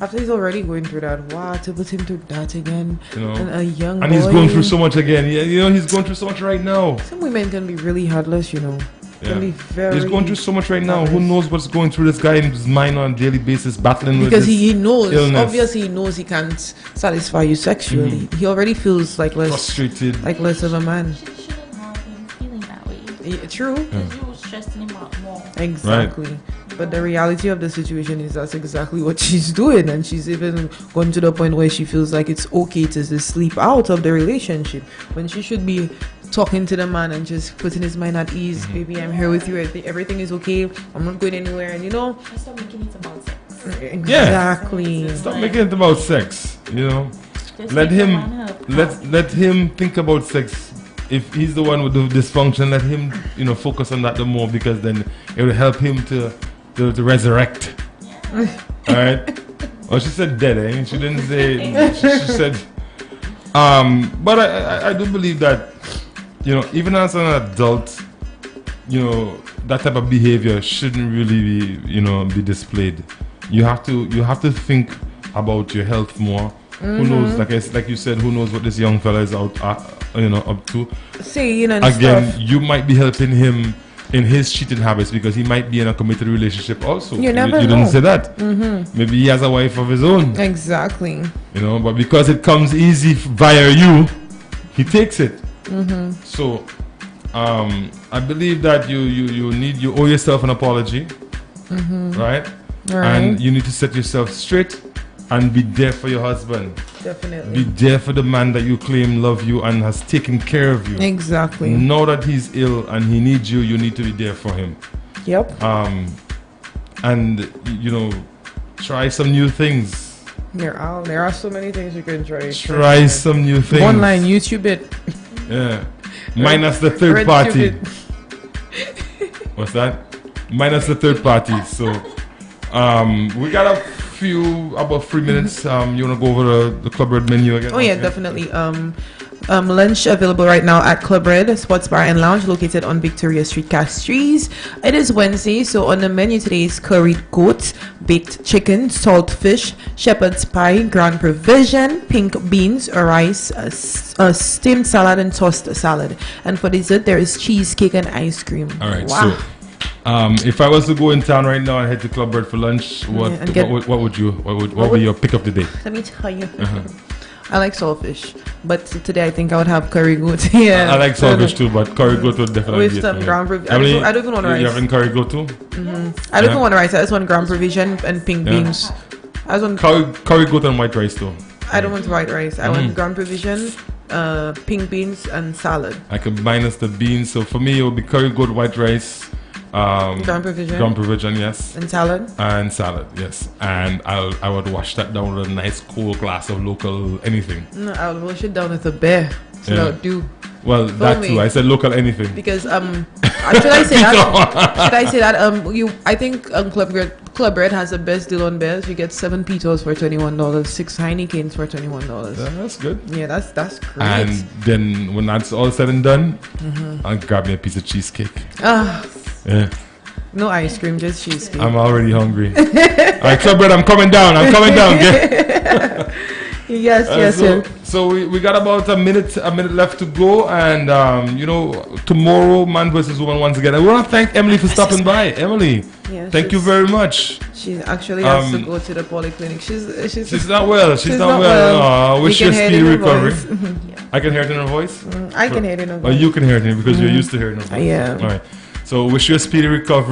After he's already going through that, wow, to put him through that again, and a young boy. And he's going through so much again. Yeah, he's going through so much right now. Some women can be really heartless, Can be very. He's going through so much right now. Who knows what's going through this guy in his mind on a daily basis, battling with because he knows. illness. Obviously, he knows he can't satisfy you sexually. He already feels like less frustrated, like less of a man. Shouldn't have him feeling that way. True. Because you were stressing him out more. Exactly. Right. But the reality of the situation is that's exactly what she's doing, and she's even gone to the point where she feels like it's okay to just sleep out of the relationship when she should be talking to the man and just putting his mind at ease. Baby, I'm here with you. Everything is okay. I'm not going anywhere. And stop making it about sex. Exactly. Yeah. Stop making it about sex. Just let him think about sex. If he's the one with the dysfunction, let him focus on that the more, because then it will help him to resurrect. Yeah. All right. Well, she said dead, eh? She didn't say. she said. But I do believe that. Even as an adult, that type of behavior shouldn't really be displayed. You have to think about your health more. Who knows? Like you said, who knows what this young fella is up to? Again, you might be helping him in his cheating habits because he might be in a committed relationship also. You never know. Didn't say that. Maybe he has a wife of his own. Exactly. But because it comes easy via you, he takes it. So, I believe that you owe yourself an apology, right? And you need to set yourself straight and be there for your husband. Definitely. Be there for the man that you claim love you and has taken care of you. Exactly. Know that he's ill and he needs you. You need to be there for him. Yep. And try some new things. There are so many things you can try. Try some new things. Online, YouTube it. Yeah. Minus the third party. What's that? Minus the third party. So, we got about 3 minutes. You want to go over the Club Red menu again? Oh yeah, definitely. Lunch available right now at Club Red Sports Bar and Lounge, located on Victoria Street, Castries. It is Wednesday, so on the menu today is curried goat, baked chicken, salt fish, shepherd's pie, grand provision, pink beans, rice, steamed salad, and tossed salad. And for dessert, there is cheesecake and ice cream. All right, wow. So if I was to go in town right now and head to Club Red for lunch, what would be your pick of the day? Let me tell you. I like saltfish, but today I think I would have curry goat. Yeah, I like saltfish too, but curry goat would definitely with be some ground provision. I don't even want rice. You having curry goat too? I don't even want rice. I just want ground provision and pink beans. I just want curry goat and white rice though. I don't want white rice. I want ground provision, pink beans, and salad. I could minus the beans, so for me it would be curry goat, white rice. Ground provision, yes, and salad, yes, and I would wash that down with a nice cold glass of local anything. No, I would wash it down with a beer. Do well that too. I said local anything because should I say that? Should I say that? I think Club Red has the best deal on beers. You get 7 Pitos for $21, 6 Heinekens for $21. That's good. Yeah, that's great. And then when that's all said and done, I'll grab me a piece of cheesecake. Yeah. No ice cream, just cheesecake. I'm already hungry. All right, Club Red, I'm coming down. Yeah? Yes. So we got about a minute left to go, and tomorrow, man versus woman once again. I want to thank Emily for stopping by. Emily, thank you very much. She actually has to go to the polyclinic. She's not well. She's not well. I wish you a speedy recovery. I can hear it in her voice. I can hear it in her voice. Oh, you can hear it because you're used to hearing her voice. Yeah. All right. So wish you a speedy recovery.